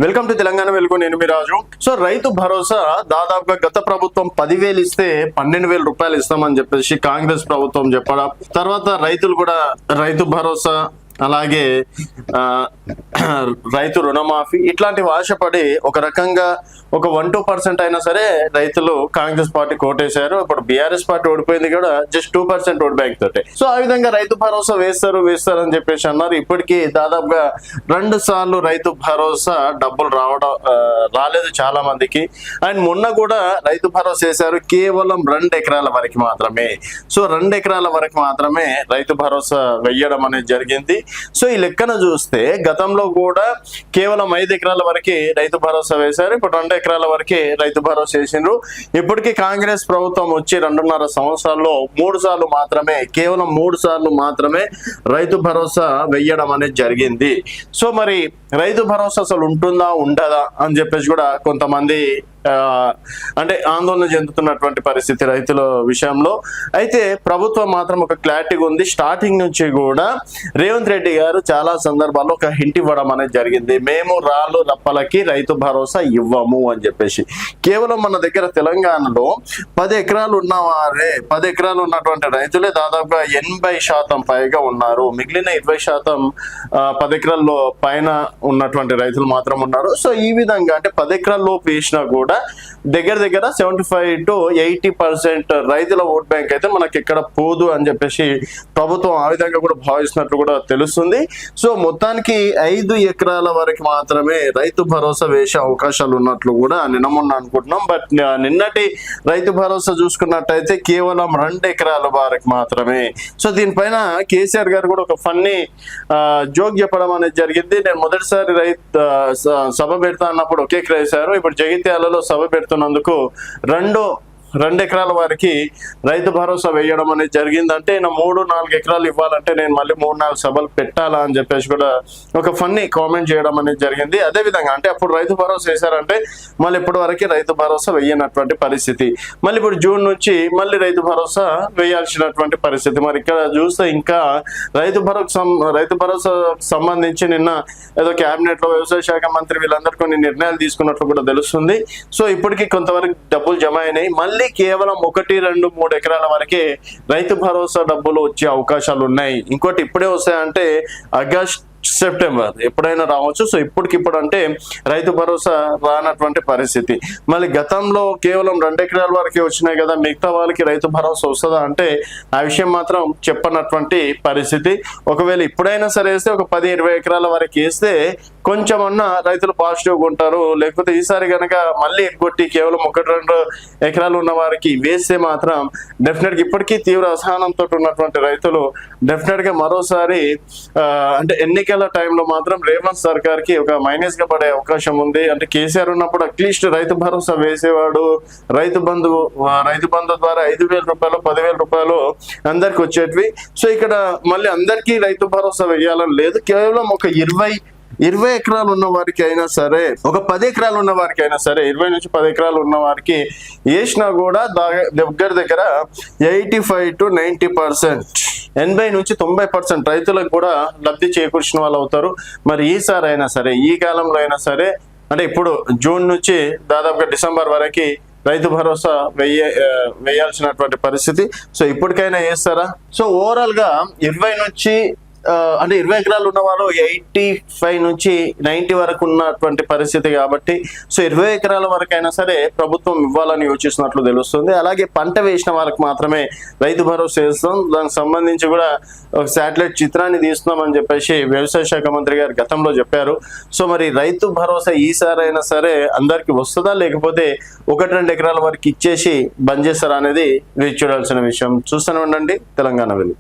Welcome to Telangana వెలుగు. నేను మీ రాజు. So Rythu Bharosa దాదాపుగా గత ప్రభుత్వం 10,000 ఇస్తే 12,000 రూపాయలు ఇస్తామని చెప్పేసి కాంగ్రెస్ ప్రభుత్వం చెప్పడం, తర్వాత రైతులు కూడా రైతు భరోసా అలాగే రైతు రుణమాఫీ ఇట్లాంటివి ఆశపడి ఒక రకంగా ఒక 1-2% అయినా సరే రైతులు కాంగ్రెస్ పార్టీ కోటేశారు. ఇప్పుడు బీఆర్ఎస్ పార్టీ ఓడిపోయింది కూడా జస్ట్ 2% ఓట్ బ్యాంక్ తోటే. సో ఆ విధంగా రైతు భరోసా వేస్తారు అని చెప్పేసి అన్నారు. ఇప్పటికీ దాదాపుగా 2 సార్లు రైతు భరోసా డబ్బులు రాలేదు చాలా మందికి. అండ్ మొన్న కూడా రైతు భరోసా వేశారు, కేవలం 2 ఎకరాల వరకు మాత్రమే. సో 2 ఎకరాల వరకు మాత్రమే రైతు భరోసా వెయ్యడం అనేది జరిగింది. సో ఈ లెక్కన చూస్తే గతంలో కూడా కేవలం 5 ఎకరాల వరకే రైతు భరోసా వేశారు. ఇప్పుడు 2 ఎకరాల వరకే రైతు భరోసా వేసిండ్రు. ఇప్పటికీ కాంగ్రెస్ ప్రభుత్వం వచ్చి 2.5 సంవత్సరాల్లో 3 సార్లు మాత్రమే, కేవలం 3 సార్లు మాత్రమే రైతు భరోసా వెయ్యడం అనేది జరిగింది. సో మరి రైతు భరోసా అసలు ఉంటుందా ఉండదా అని చెప్పేసి కూడా కొంతమంది అంటే ఆందోళన చెందుతున్నటువంటి పరిస్థితి రైతుల విషయంలో. అయితే ప్రభుత్వం మాత్రం ఒక క్లారిటీగా ఉంది. స్టార్టింగ్ నుంచి కూడా రేవంత్ రెడ్డి గారు చాలా సందర్భాల్లో ఒక హింట్ ఇవ్వడం అనేది జరిగింది. మేము రాళ్ళు రప్పలకి రైతు భరోసా ఇవ్వము అని చెప్పేసి. కేవలం మన దగ్గర తెలంగాణలో 10 ఎకరాలు ఉన్నవారే, 10 ఎకరాలు ఉన్నటువంటి రైతులే దాదాపుగా 80% పైగా ఉన్నారు. మిగిలిన 20% 10 ఎకరాల్లో పైన ఉన్నటువంటి రైతులు మాత్రం ఉన్నారు. సో ఈ విధంగా అంటే 10 ఎకరాల లోపు వేసినా కూడా దగ్గర 75 to 80% రైతుల ఓట్ బ్యాంక్ అయితే మనకి ఎక్కడ పోదు అని చెప్పేసి ప్రభుత్వం ఆ విధంగా కూడా భావిస్తున్నట్లు కూడా తెలుస్తుంది. సో మొత్తానికి 5 ఎకరాల వరకు మాత్రమే రైతు భరోసా వేసే అవకాశాలు ఉన్నట్లు కూడా నిన్న అనుకుంటున్నాం. బట్ నిన్నటి రైతు భరోసా చూసుకున్నట్టయితే కేవలం 2 ఎకరాల వరకు మాత్రమే. సో దీనిపైన కేసీఆర్ గారు కూడా ఒక ఫన్నీ జోక్ చెప్పడం అనేది జరిగింది. నేను మొదటిసారి సభ పెడతా అన్నప్పుడు ఒకే ఎకరా వేశారు. ఇప్పుడు జగిత్యాలలో సభ పెడుతున్నందుకు 2 ఎకరాల వారికి రైతు భరోసా వేయడం అనేది జరిగిందంటే 3-4 ఎకరాలు ఇవ్వాలంటే నేను మళ్ళీ 3-4 సభలు పెట్టాలా అని చెప్పేసి కూడా ఒక ఫన్నీ కామెంట్ చేయడం అనేది జరిగింది. అదే విధంగా అంటే అప్పుడు రైతు భరోసా వేశారంటే మళ్ళీ ఇప్పటి వరకు రైతు భరోసా వేయనటువంటి పరిస్థితి. మళ్ళీ ఇప్పుడు జూన్ నుంచి మళ్ళీ రైతు భరోసా వేయాల్సినటువంటి పరిస్థితి. మరి ఇక్కడ చూస్తే ఇంకా రైతు భరోసా సంబంధించి నిన్న ఏదో క్యాబినెట్ లో వ్యవసాయ శాఖ మంత్రి వీళ్ళందరూ కొన్ని నిర్ణయాలు తీసుకున్నట్లు కూడా తెలుస్తుంది. సో ఇప్పటికీ కొంతవరకు డబ్బులు జమ అయినాయి. మళ్ళీ కేవలం 1-2-3 ఎకరాల వరకే రైతు భరోసా డబ్బులు వచ్చే అవకాశాలు ఉన్నాయి. ఇంకోటి ఇప్పుడే వస్తాయంటే ఆగస్ట్ సెప్టెంబర్ ఎప్పుడైనా రావచ్చు. సో ఇప్పటికిప్పుడు అంటే రైతు భరోసా రానటువంటి పరిస్థితి. మళ్ళీ గతంలో కేవలం 2 ఎకరాల వరకే వచ్చినాయి కదా, మిగతా వాళ్ళకి రైతు భరోసా వస్తుందా అంటే ఆ విషయం మాత్రం చెప్పనటువంటి పరిస్థితి. ఒకవేళ ఇప్పుడైనా సరే వేస్తే ఒక 10-20 ఎకరాల వరకు వేస్తే కొంచెమన్నా రైతులు పాజిటివ్గా ఉంటారు. లేకపోతే ఈసారి కనుక మళ్ళీ ఎగ్గొట్టి కేవలం 1-2 ఎకరాలు ఉన్న వారికి వేస్తే మాత్రం డెఫినెట్గా ఇప్పటికీ తీవ్ర అసహనంతో ఉన్నటువంటి రైతులు డెఫినెట్గా మరోసారి అంటే ఎన్నికల టైంలో మాత్రం రేవంత్ సర్కార్ కి ఒక మైనస్ గా పడే అవకాశం ఉంది. అంటే కేసీఆర్ ఉన్నప్పుడు అట్లీస్ట్ రైతు భరోసా వేసేవాడు. రైతు బంధు ద్వారా 5,000 రూపాయలు 10,000 రూపాయలు అందరికి వచ్చేటివి. సో ఇక్కడ మళ్ళీ అందరికీ రైతు భరోసా వేయాలని లేదు. కేవలం ఒక 20 ఎకరాలు ఉన్న వారికి అయినా సరే, ఒక 10 ఎకరాలు ఉన్న వారికి అయినా సరే, 20 నుంచి 10 ఎకరాలు ఉన్న వారికి వేసినా కూడా దగ్గర 85 to 90%, 80 నుంచి 90% రైతులకు కూడా లబ్ధి చేకూర్చిన వాళ్ళు అవుతారు. మరి ఈసారి అయినా సరే, ఈ కాలంలో అయినా సరే, అంటే ఇప్పుడు జూన్ నుంచి దాదాపుగా డిసెంబర్ వరకు రైతు భరోసా వేయాల్సినటువంటి పరిస్థితి. సో ఇప్పటికైనా వేస్తారా? సో ఓవరాల్ గా 20 ఎకరాలు ఉన్న వాళ్ళు 85 నుంచి 90 వరకు ఉన్నటువంటి పరిస్థితి కాబట్టి సో 20 ఎకరాల వరకు అయినా సరే ప్రభుత్వం ఇవ్వాలని యోచిస్తున్నట్లు తెలుస్తుంది. అలాగే పంట వేసిన వాళ్ళకి మాత్రమే రైతు భరోసా ఇస్తాం. దానికి సంబంధించి కూడా ఒక శాటిలైట్ చిత్రాన్ని తీస్తున్నామని చెప్పేసి వ్యవసాయ శాఖ మంత్రి గారు గతంలో చెప్పారు. సో మరి రైతు భరోసా ఈసారి అయినా సరే అందరికి వస్తుందా, లేకపోతే 1-2 ఎకరాల వరకు ఇచ్చేసి బంద్ చేస్తారా అనేది వేచి చూడాల్సిన విషయం. చూస్తూనే ఉండండి తెలంగాణ వెలుగు.